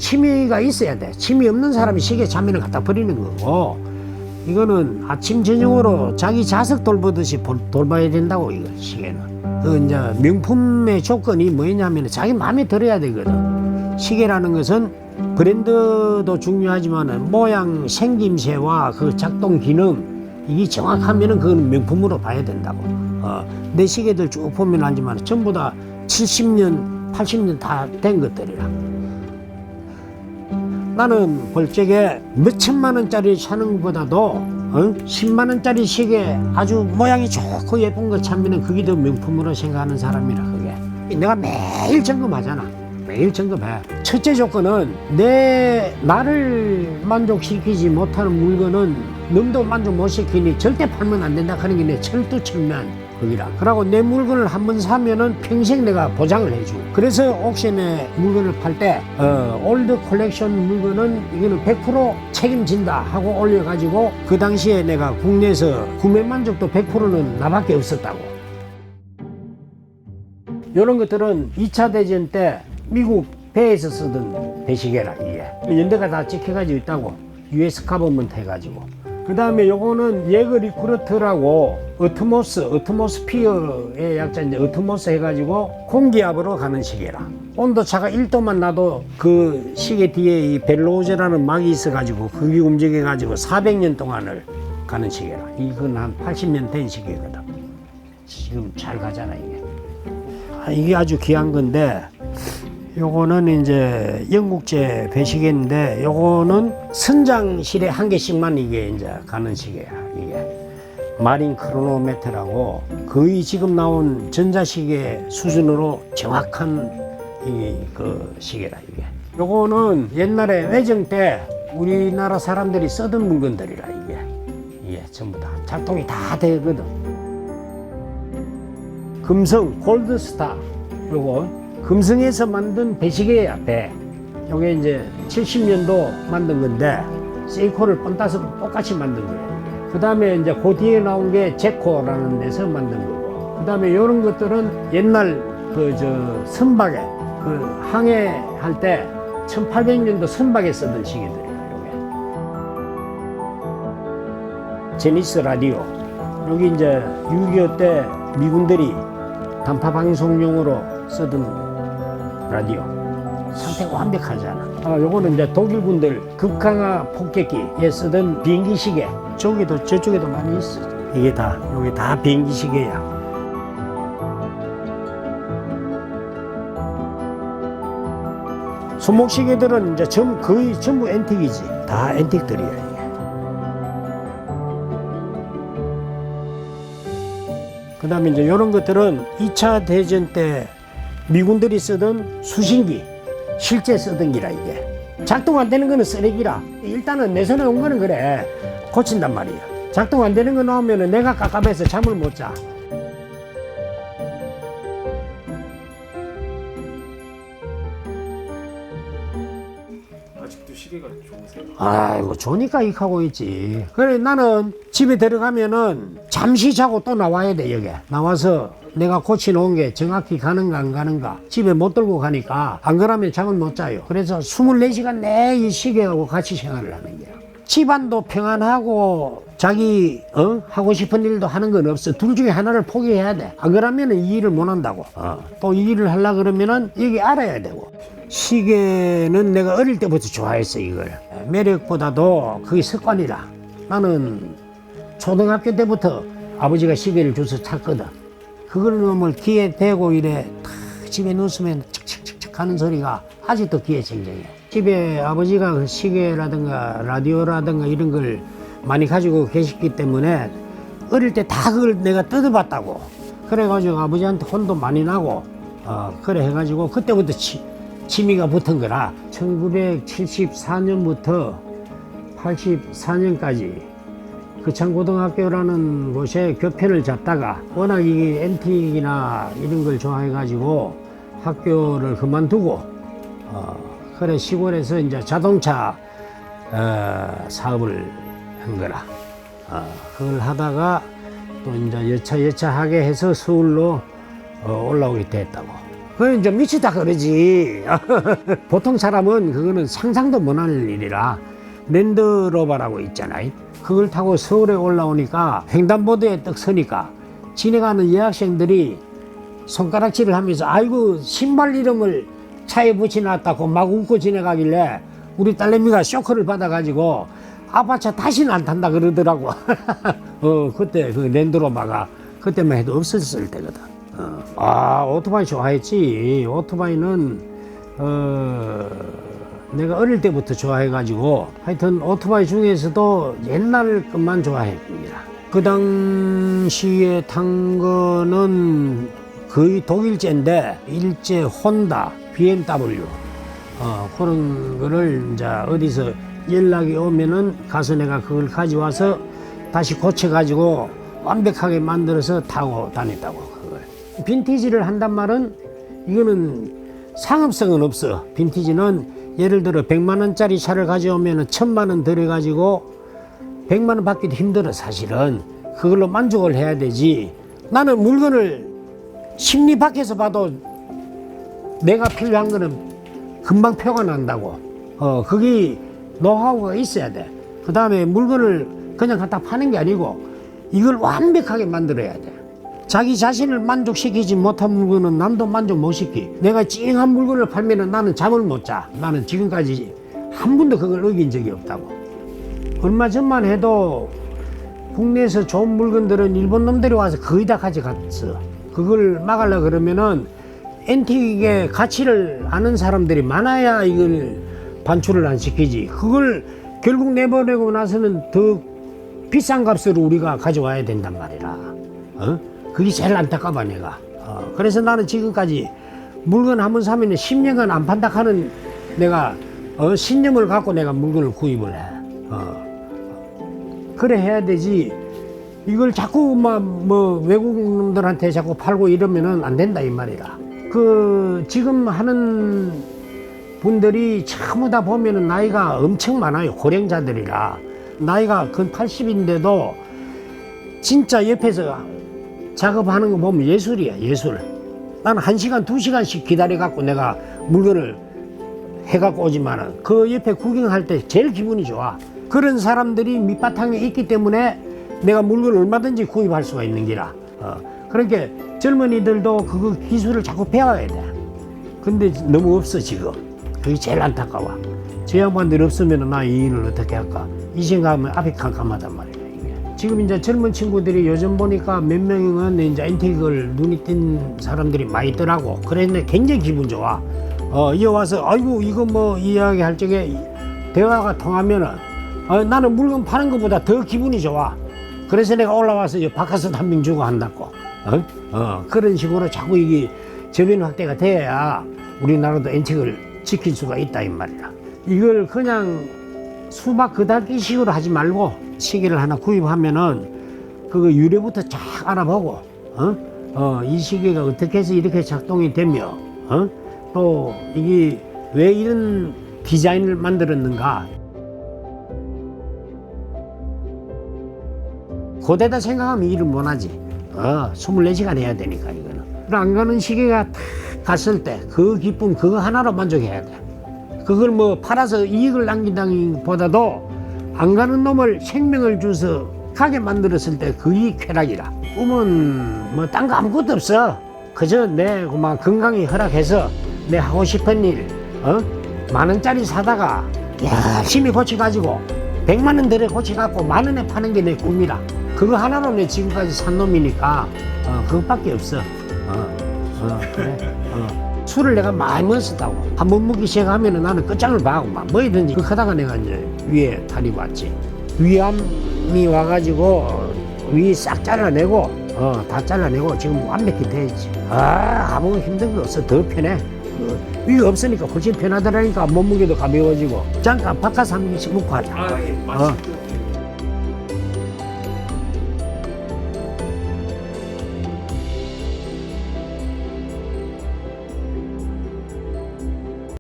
취미가 있어야 돼. 취미 없는 사람이 시계 참여를 갖다 버리는 거고, 이거는 아침 저녁으로 자기 자석 돌보듯이 돌봐야 된다고. 이거 시계는 그 이제 명품의 조건이 뭐냐면 자기 마음에 들어야 되거든. 시계라는 것은 브랜드도 중요하지만 모양 생김새와 그 작동 기능 이게 정확하면은 그건 명품으로 봐야 된다고. 내 시계들 쭉 보면 알지만 전부 다 70년 80년 다 된 것들이라. 나는 볼 적에 몇 천만 원짜리 사는 것보다도 10만 원짜리 시계 아주 모양이 좋고 예쁜 거 참으면 그게 더 명품으로 생각하는 사람이라. 그게 내가 매일 점검하잖아. 매일 점검해. 첫째 조건은 나를 만족시키지 못하는 물건은 너도 만족 못 시키니 절대 팔면 안 된다 하는 게 내 철두철미한 거기라. 그러고 내 물건을 한번 사면은 평생 내가 보장을 해주고. 그래서 옥션에 물건을 팔 때 올드 컬렉션 물건은 이거는 100% 책임진다 하고 올려가지고 그 당시에 내가 국내에서 구매 만족도 100%는 나밖에 없었다고. 이런 것들은 2차 대전 때 미국 배에서 쓰던 배시계라. 이게 연대가 다 찍혀가지고 있다고. US 가버먼트 해가지고. 그 다음에 요거는 예거 리크루트라고 어트모스피어의 약자인데 어트모스 해가지고 공기압으로 가는 시계라. 온도차가 1도만 나도 그 시계 뒤에 이 벨로제라는 막이 있어가지고 그게 움직여가지고 400년 동안을 가는 시계라. 이건 한 80년 된 시계거든. 지금 잘 가잖아 이게. 이게 아주 귀한 건데, 요거는 이제 영국제 배시계인데 요거는 선장실에 한 개씩만 이게 이제 가는 시계야. 이게 마린 크로노메트라고 거의 지금 나온 전자시계 수준으로 정확한 그 시계라. 이게 요거는 옛날에 외정 때 우리나라 사람들이 쓰던 물건들이라. 이게 전부 다 작동이 다 되거든. 금성 골드스타, 요거 금성에서 만든 배시계야. 배. 요게 이제 70년도 만든 건데 세이코를 번따서 똑같이 만든 거예요. 그 다음에 이제 그 뒤에 나온 게 제코라는 데서 만든 거고, 그 다음에 요런 것들은 옛날 선박에 항해할 때 1800년도 선박에 쓰던 시계들이에요. 제니스 라디오. 여기 이제 6.25 때 미군들이 단파 방송용으로 쓰던 라디오. 상태가 완벽하잖아. 요거는 이제 독일군들 극강화 폭격기에 쓰던 비행기 시계. 저쪽에도 많이 있어. 여기 다 비행기 시계야. 손목 시계들은 이제 거의 전부 앤틱이지. 다 앤틱들이야. 이게. 그 다음에 이제 요런 것들은 2차 대전 때 미군들이 쓰던 수신기, 실제 쓰던 기라. 이게 작동 안 되는 거는 쓰레기라. 일단은 내 손에 온 거는 그래 고친단 말이야. 작동 안 되는 거 나오면은 내가 깝깝해서 잠을 못 자. 아직도 시계가 좋으세요? 아이고 좋으니까 익하고 있지. 그래 나는 집에 들어가면은 잠시 자고 또 나와야 돼. 여기 나와서 내가 고쳐놓은 게 정확히 가는가 안 가는가 집에 못 들고 가니까, 안 그러면 잠을 못 자요. 그래서 24시간 내 이 시계하고 같이 생활을 하는 거야. 집안도 평안하고 자기 하고 싶은 일도 하는 건 없어. 둘 중에 하나를 포기해야 돼. 안 그러면 이 일을 못 한다고. 또 이 일을 하려고 그러면은 여기 알아야 되고. 시계는 내가 어릴 때부터 좋아했어. 이걸 매력보다도 그게 습관이라. 나는 초등학교 때부터 아버지가 시계를 줘서 찼거든. 그걸 놈을 귀에 대고 이래 탁 집에 누우면 척척척척 하는 소리가 아직도 귀에 생생해. 집에 아버지가 그 시계라든가 라디오라든가 이런 걸 많이 가지고 계셨기 때문에 어릴 때 다 그걸 내가 뜯어봤다고. 그래가지고 아버지한테 혼도 많이 나고 그래 해가지고 그때부터 취미가 붙은 거라. 1974년부터 84년까지 그창고등학교라는 곳에 교편을 잡다가 워낙 이게 앤틱이나 이런 걸 좋아해가지고 학교를 그만두고 그래 시골에서 이제 자동차 사업을 한 거라. 그걸 하다가 또 이제 여차하게 해서 서울로 올라오게 됐다고. 그건 이제 미치다 그러지. 보통 사람은 그거는 상상도 못할 일이라. 랜드로버라고 있잖아요. 그걸 타고 서울에 올라오니까 횡단보도에 떡 서니까 지나가는 여학생들이 손가락질을 하면서 아이고 신발 이름을 차에 붙여놨다고 막 웃고 지나가길래 우리 딸내미가 쇼크를 받아가지고 아파차 다시는 안 탄다 그러더라고. 그때 그 랜드로버가 그때만 해도 없었을 때거든. 오토바이 좋아했지. 오토바이는 내가 어릴 때부터 좋아해가지고 하여튼 오토바이 중에서도 옛날 것만 좋아했습니다. 그 당시에 탄 거는 거의 독일제인데 일제 혼다, BMW 그런 거를 이제 어디서 연락이 오면은 가서 내가 그걸 가져와서 다시 고쳐가지고 완벽하게 만들어서 타고 다녔다고. 그걸 빈티지를 한단 말은 이거는 상업성은 없어. 빈티지는 예를 들어 100만 원짜리 차를 가져오면은 1000만 원 들여가지고 100만 원 받기도 힘들어. 사실은 그걸로 만족을 해야 되지. 나는 물건을 심리 밖에서 봐도 내가 필요한 거는 금방 표가 난다고. 그게 노하우가 있어야 돼. 그 다음에 물건을 그냥 갖다 파는 게 아니고 이걸 완벽하게 만들어야 돼. 자기 자신을 만족시키지 못한 물건은 남도 만족 못 시키. 내가 찡한 물건을 팔면은 나는 잠을 못 자. 나는 지금까지 한 번도 그걸 어긴 적이 없다고. 얼마 전만 해도 국내에서 좋은 물건들은 일본 놈들이 와서 거의 다 가져갔어. 그걸 막으려고 그러면은 앤틱의 가치를 아는 사람들이 많아야 이걸 반출을 안 시키지. 그걸 결국 내보내고 나서는 더 비싼 값으로 우리가 가져와야 된단 말이라. 그게 제일 안타까워 내가. 그래서 나는 지금까지 물건 한 번 사면 10년간 안 판다 하는 내가 신념을 갖고 내가 물건을 구입을 해. 그래 해야 되지. 이걸 자꾸 뭐 외국 놈들한테 자꾸 팔고 이러면은 안 된다 이 말이라. 그 지금 하는 분들이 전부 다 보면은 나이가 엄청 많아요. 고령자들이라. 나이가 근 80인데도 진짜 옆에서 작업하는 거 보면 예술이야, 예술. 나는 1시간, 2시간씩 기다려갖고 내가 물건을 해갖고 오지만은 그 옆에 구경할 때 제일 기분이 좋아. 그런 사람들이 밑바탕에 있기 때문에 내가 물건을 얼마든지 구입할 수가 있는 기라. 그러니까 젊은이들도 그 기술을 자꾸 배워야 돼. 근데 너무 없어, 지금. 그게 제일 안타까워. 저 양반들 없으면 나 이 일을 어떻게 할까? 이 생각하면 앞이 캄캄하단 말이야. 이게. 지금 이제 젊은 친구들이 요즘 보니까 몇 명은 이제 앤틱을 눈이 띈 사람들이 많이 있더라고. 그랬는데 굉장히 기분 좋아. 이어 와서, 아이고, 이거 뭐 이야기 할 적에 대화가 통하면은, 나는 물건 파는 것보다 더 기분이 좋아. 그래서 내가 올라와서 바카스 한 병 주고 한다고. 그런 식으로 자꾸 이게 저변 확대가 돼야 우리나라도 앤틱을 지킬 수가 있다 이 말이야. 이걸 그냥 수박 그닥이 식으로 하지 말고 시계를 하나 구입하면은 그거 유래부터 쫙 알아보고 이 시계가 어떻게 해서 이렇게 작동이 되며 또 이게 왜 이런 디자인을 만들었는가. 그대다 생각하면 일을 못하지. 24시간 해야 되니까 이거는. 안 가는 시계가 탁 갔을 때 그 기쁨 그거 하나로 만족해야 돼. 그걸 뭐 팔아서 이익을 남긴다기보다도 안 가는 놈을 생명을 줘서 가게 만들었을 때 그게 쾌락이라. 꿈은 뭐 딴 거 아무것도 없어. 그저 내 그만 건강이 허락해서 내 하고 싶은 일 10,000원짜리 사다가 열심히 고쳐가지고 100만 원 들여 고쳐갖고 10,000원에 파는 게 내 꿈이라. 그거 하나로 내 지금까지 산 놈이니까 그것밖에 없어. 그래. 술을 내가 많이 먹었다고. 한 번 먹기 시작하면 나는 끝장을 봐고 막 뭐이든지. 그렇게 하다가 내가 이제 위에 탈이 왔지. 위암이 와가지고 위 싹 잘라내고 다 잘라내고 지금 완벽히 돼있지. 아무 힘든 거 없어. 더 편해. 위가 없으니까 훨씬 편하더라니까. 몸무게도 가벼워지고. 잠깐 바깥 3일씩 먹고 하자. 예, 맛있게.